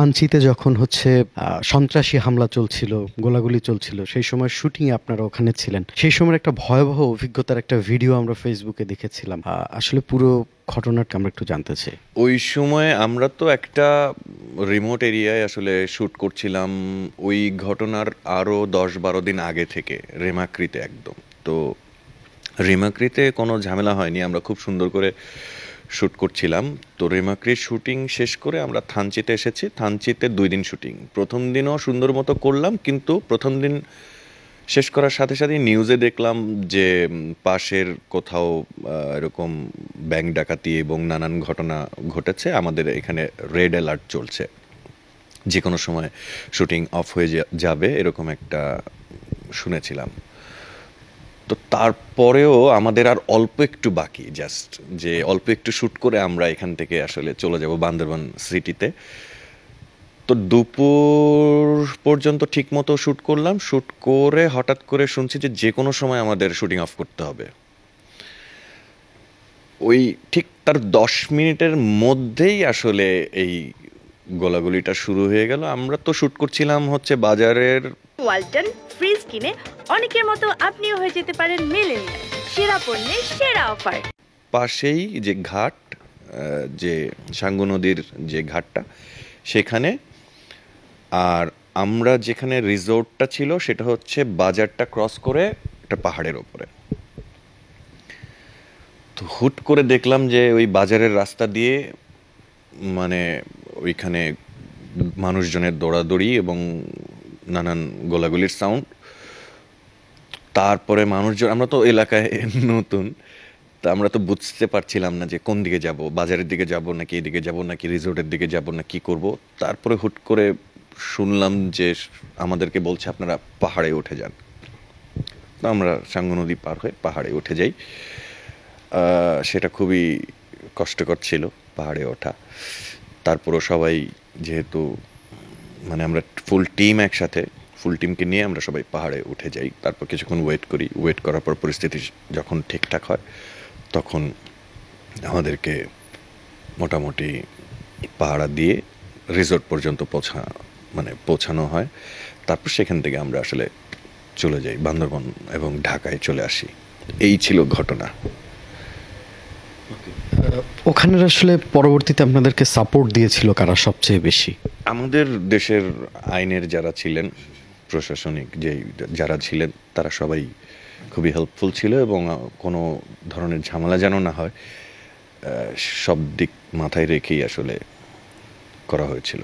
আঞ্চিতে যখন হচ্ছে সন্ত্রাসী হামলা চলছিল, গোলাগুলি চলছিল, সেই সময় শুটিং এ আপনারা ওখানে ছিলেন। সেই সময়ের একটা ভয়াবহ অভিজ্ঞতার একটা ভিডিও আমরা ফেসবুকে দেখেছিলাম। আসলে পুরো ঘটনাটা আমরা একটু জানতে চাই। ওই সময় আমরা তো একটা রিমোট এরিয়ায় আসলে শ্যুট করছিলাম। ওই ঘটনার আরও 10-12 দিন আগে থেকে রেমাক্রিতে একদম। তো রেমাক্রিতে কোনো ঝামেলা হয়নি, আমরা খুব সুন্দর করে শ্যুট করছিলাম। তো রেমাক্রির শুটিং শেষ করে আমরা থানচিতে এসেছি। থানচিতে 2 দিন শুটিং। প্রথম দিনও সুন্দর মতো করলাম, কিন্তু প্রথম দিন শেষ করার সাথে সাথেই নিউজে দেখলাম যে পাশের কোথাও এরকম ব্যাংক ডাকাতি এবং নানান ঘটনা ঘটেছে। আমাদের এখানে রেড অ্যালার্ট চলছে, যে কোনো সময় শুটিং অফ হয়ে যাবে, এরকম একটা শুনেছিলাম। তো তারপরেও আমাদের আর অল্প একটু বাকি, জাস্ট যে অল্প একটু শ্যুট করে আমরা এখান থেকে আসলে চলে যাব বান্দরবান সিটিতে। তো দুপুর পর্যন্ত ঠিক মতো শ্যুট করলাম। শ্যুট করে হঠাৎ করে শুনছি যে যে কোনো সময় আমাদের শুটিং অফ করতে হবে। ওই ঠিক তার 10 মিনিটের মধ্যেই আসলে এই গোলাগুলিটা শুরু হয়ে গেল। আমরা তো শ্যুট করছিলাম হচ্ছে বাজারের। ওয়ালটন ফ্রিজ কিনে অনেকের মতো আপনিও হয়ে যেতে পারেন মিলেনিয়াল। সেরা পণ্যের সেরা অফার। পাশেই যে ঘাট, যে সাঙ্গু নদীর যে ঘাটটা, সেখানে। আর আমরা যেখানে রিসোর্টটা ছিল সেটা হচ্ছে বাজারটা ক্রস করে একটা পাহাড়ের ওপরে। তো হুট করে দেখলাম যে ওই বাজারের রাস্তা দিয়ে মানে ওইখানে মানুষজনের দৌড়াদৌড়ি এবং নানান গোলাগুলির সাউন্ড। তারপরে মানুষজন, আমরা তো এলাকায় নতুন, তা আমরা তো বুঝতে পারছিলাম না যে কোন দিকে যাব, বাজারের দিকে যাব নাকি এদিকে যাব নাকি রিসোর্টের দিকে যাব না কি করব। তারপরে হুট করে শুনলাম যে আমাদেরকে বলছে আপনারা পাহাড়ে উঠে যান। তো আমরা সাঙ্গু নদী পার হয়ে পাহাড়ে উঠে যাই। সেটা খুবই কষ্টকর ছিল পাহাড়ে ওঠা। তারপরও সবাই, যেহেতু মানে আমরা ফুল টিম একসাথে, ফুল টিমকে নিয়ে আমরা সবাই পাহাড়ে উঠে যাই। তারপর কিছুক্ষণ ওয়েট করি। ওয়েট করার পর পরিস্থিতি যখন ঠিকঠাক হয় তখন আমাদেরকে মোটামুটি পাহারা দিয়ে রিসোর্ট পর্যন্ত পৌঁছানো হয়। তারপর সেখান থেকে আমরা আসলে চলে যাই বান্দরবান এবং ঢাকায় চলে আসি। এই ছিল ঘটনা। ওখানের আসলে পরবর্তীতে আপনাদেরকে সাপোর্ট দিয়েছিল কারা সবচেয়ে বেশি? আমাদের দেশের আইনের যারা ছিলেন, প্রশাসনিক যারা ছিলেন, তারা সবাই খুবই হেল্পফুল ছিল এবং কোনো ধরনের ঝামেলা যেন না হয় সব দিক মাথায় রেখেই আসলে করা হয়েছিল।